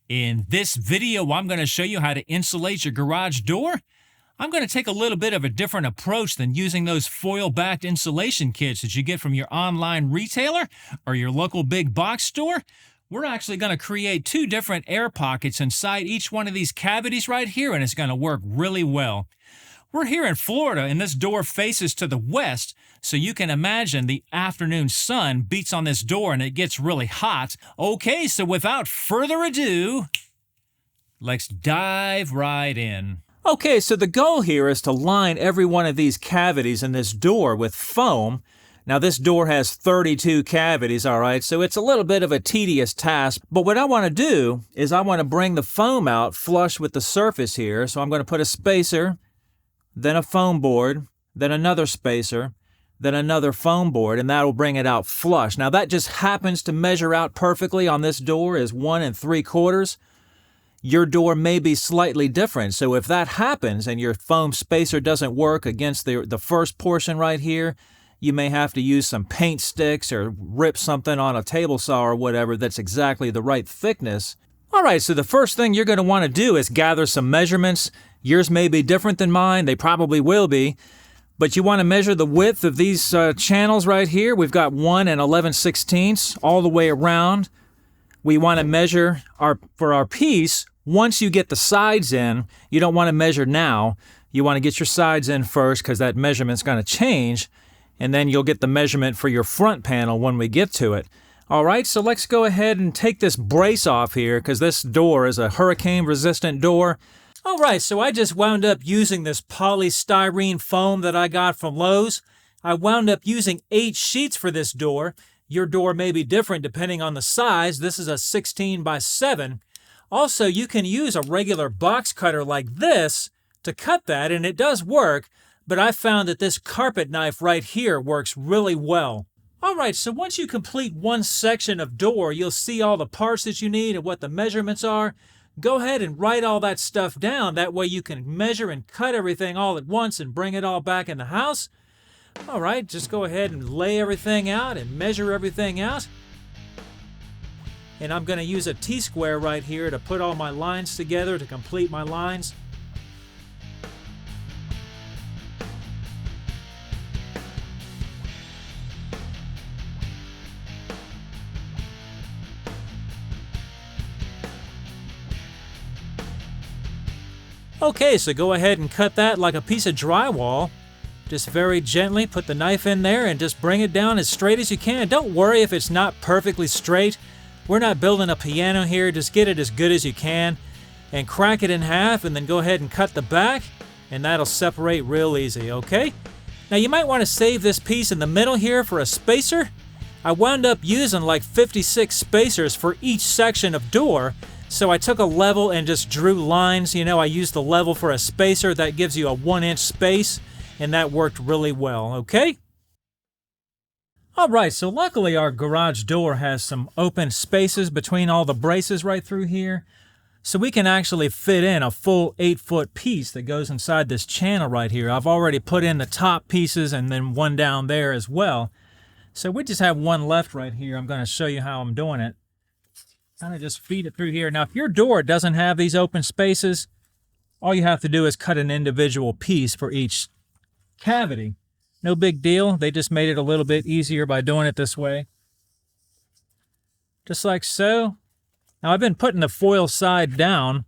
In this video, I'm going to show you how to insulate your garage door. I'm going to take a little bit of a different approach than using those foil-backed insulation kits that you get from your online retailer or your local big box store. We're actually going to create two different air pockets inside each one of these cavities right here, and it's going to work really well. We're here in Florida, and this door faces to the west, so you can imagine the afternoon sun beats on this door and it gets really hot. Okay, so without further ado, let's dive right in. Okay, so the goal here is to line every one of these cavities in this door with foam. Now this door has 32 cavities, all right, so it's a little bit of a tedious task, but what I want to do is I want to bring the foam out flush with the surface here, so I'm going to put a spacer, then a foam board, then another spacer, then another foam board, and that'll bring it out flush. Now that just happens to measure out perfectly on this door is 1 3/4. Your door may be slightly different, so if that happens and your foam spacer doesn't work against the first portion right here, you may have to use some paint sticks or rip something on a table saw or whatever that's exactly the right thickness. All right, so the first thing you're going to want to do is gather some measurements. Yours may be different than mine. They probably will be. But you want to measure the width of these channels right here. We've got 1 11/16 all the way around. We want to measure for our piece. Once you get the sides in, you don't want to measure now. You want to get your sides in first because that measurement's going to change. And then you'll get the measurement for your front panel when we get to it. All right, so let's go ahead and take this brace off here because this door is a hurricane-resistant door. All right, so I just wound up using this polystyrene foam that I got from Lowe's. I wound up using 8 sheets for this door. Your door may be different depending on the size. This is a 16x7. Also, you can use a regular box cutter like this to cut that, and it does work, but I found that this carpet knife right here works really well. All right, so once you complete one section of door, you'll see all the parts that you need and what the measurements are. Go ahead and write all that stuff down. That way you can measure and cut everything all at once and bring it all back in the house. All right, just go ahead and lay everything out and measure everything out. And I'm going to use a T-square right here to put all my lines together to complete my lines. Okay, so go ahead and cut that like a piece of drywall. Just very gently put the knife in there and just bring it down as straight as you can. Don't worry if it's not perfectly straight. We're not building a piano here. Just get it as good as you can and crack it in half and then go ahead and cut the back and that'll separate real easy, okay? Now you might want to save this piece in the middle here for a spacer. I wound up using like 56 spacers for each section of door. So I took a level and just drew lines. You know, I used the level for a spacer. That gives you a 1-inch space, and that worked really well, okay? All right, so luckily our garage door has some open spaces between all the braces right through here. So we can actually fit in a full 8-foot piece that goes inside this channel right here. I've already put in the top pieces and then one down there as well. So we just have one left right here. I'm going to show you how I'm doing it. Kind of just feed it through here. Now, if your door doesn't have these open spaces, all you have to do is cut an individual piece for each cavity. No big deal. They just made it a little bit easier by doing it this way. Just like so. Now, I've been putting the foil side down.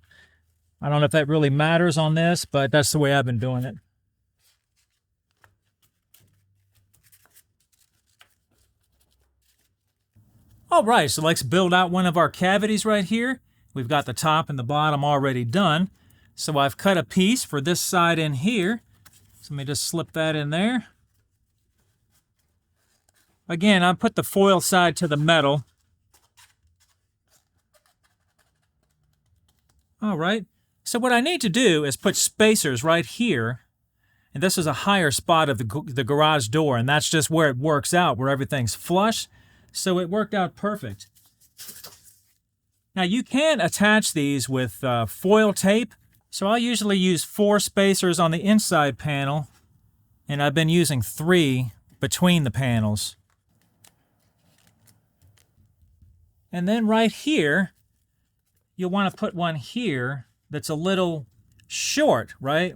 I don't know if that really matters on this, but that's the way I've been doing it. All right, so let's build out one of our cavities right here. We've got the top and the bottom already done. So I've cut a piece for this side in here. So let me just slip that in there. Again, I put the foil side to the metal. All right, so what I need to do is put spacers right here. And this is a higher spot of the garage door, and that's just where it works out, where everything's flush. So it worked out perfect. Now you can attach these with foil tape. So I usually use 4 spacers on the inside panel, and I've been using 3 between the panels. And then right here, you'll want to put one here that's a little short, right?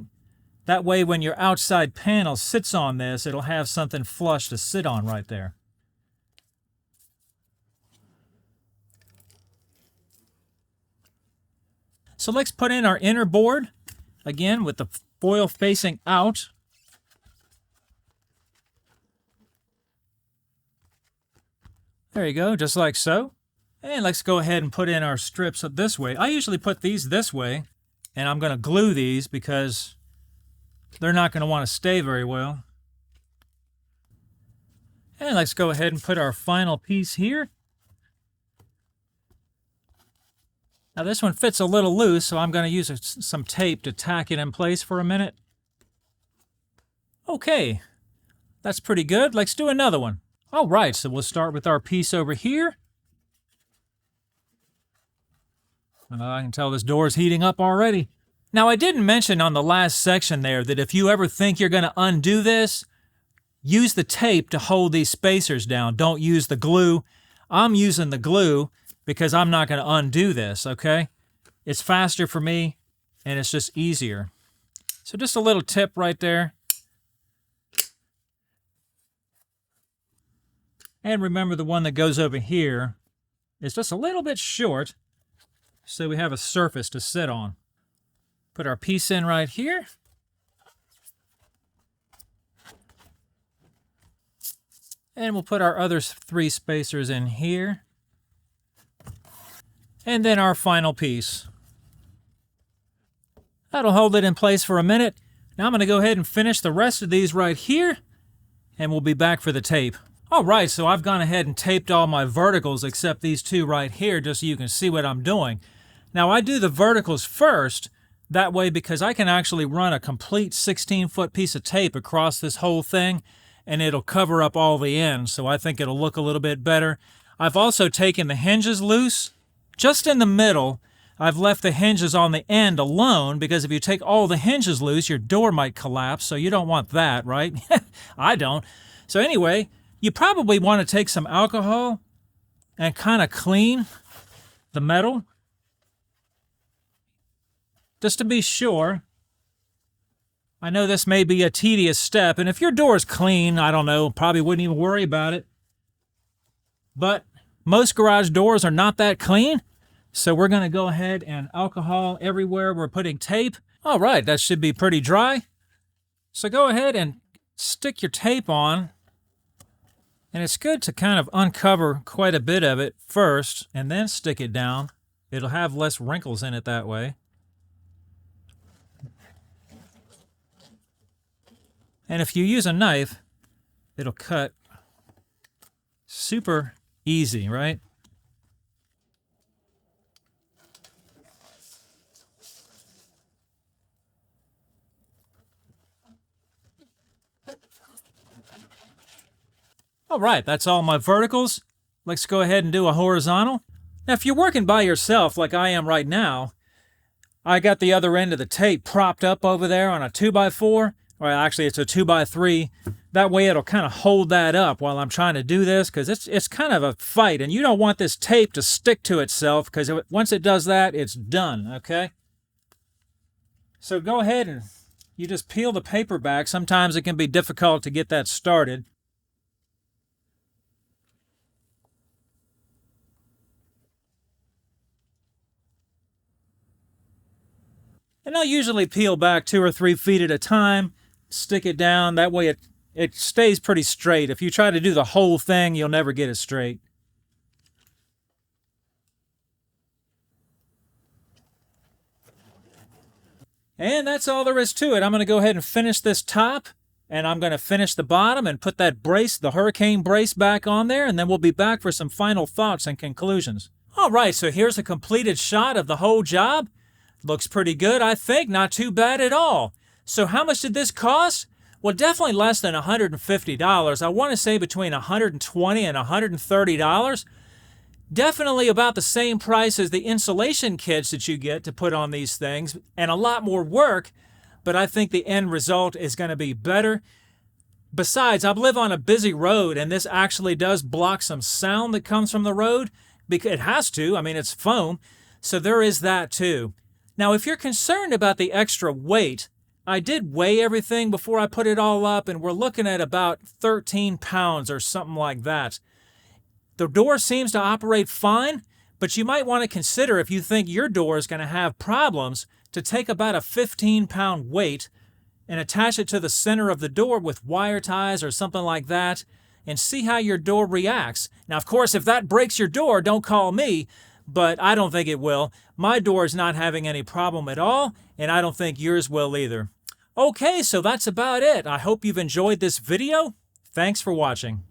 That way when your outside panel sits on this, it'll have something flush to sit on right there. So let's put in our inner board, again with the foil facing out. There you go, just like so. And let's go ahead and put in our strips this way. I usually put these this way, and I'm going to glue these because they're not going to want to stay very well. And let's go ahead and put our final piece here. Now this one fits a little loose, so I'm going to use some tape to tack it in place for a minute. Okay, that's pretty good. Let's do another one. All right, so we'll start with our piece over here. I can tell this door is heating up already. Now I didn't mention on the last section there that if you ever think you're going to undo this, use the tape to hold these spacers down. Don't use the glue. I'm using the glue because I'm not going to undo this, okay? It's faster for me, and it's just easier. So just a little tip right there. And remember the one that goes over here is just a little bit short, so we have a surface to sit on. Put our piece in right here. And we'll put our other 3 spacers in here. And then our final piece. That'll hold it in place for a minute. Now I'm going to go ahead and finish the rest of these right here, and we'll be back for the tape. All right, so I've gone ahead and taped all my verticals except these 2 right here, just so you can see what I'm doing. Now I do the verticals first, that way because I can actually run a complete 16-foot piece of tape across this whole thing, and it'll cover up all the ends, so I think it'll look a little bit better. I've also taken the hinges loose. Just in the middle, I've left the hinges on the end alone, because if you take all the hinges loose, your door might collapse, so you don't want that, right? I don't. So anyway, you probably want to take some alcohol and kind of clean the metal, just to be sure. I know this may be a tedious step, and if your door is clean, I don't know, probably wouldn't even worry about it. But most garage doors are not that clean, so we're going to go ahead and alcohol everywhere we're putting tape. All right, that should be pretty dry. So go ahead and stick your tape on, and it's good to kind of uncover quite a bit of it first and then stick it down. It'll have less wrinkles in it that way. And if you use a knife, it'll cut super easy, right? All right, that's all my verticals. Let's go ahead and do a horizontal. Now, if you're working by yourself like I am right now, I got the other end of the tape propped up over there on a 2x4. Well, actually, it's a 2x3. That way, it'll kind of hold that up while I'm trying to do this, because it's kind of a fight, and you don't want this tape to stick to itself, because once it does that, it's done, okay? So go ahead and you just peel the paper back. Sometimes it can be difficult to get that started. And I'll usually peel back 2 or 3 feet at a time, stick it down. That way it stays pretty straight. If you try to do the whole thing, you'll never get it straight. And that's all there is to it. I'm going to go ahead and finish this top, and I'm going to finish the bottom and put that brace, the hurricane brace, back on there, and then we'll be back for some final thoughts and conclusions. All right, so here's a completed shot of the whole job. Looks pretty good, I think. Not too bad at all. So how much did this cost? Well, definitely less than $150. I want to say between $120 and $130. Definitely about the same price as the insulation kits that you get to put on these things, and a lot more work, but I think the end result is going to be better. Besides, I live on a busy road, and this actually does block some sound that comes from the road, because it has to. I mean, it's foam. So there is that too. Now, if you're concerned about the extra weight, I did weigh everything before I put it all up, and we're looking at about 13 pounds or something like that. The door seems to operate fine, but you might want to consider, if you think your door is going to have problems, to take about a 15-pound weight and attach it to the center of the door with wire ties or something like that, and see how your door reacts. Now, of course, if that breaks your door, don't call me, but I don't think it will. My door is not having any problem at all, and I don't think yours will either. Okay, so that's about it. I hope you've enjoyed this video. Thanks for watching.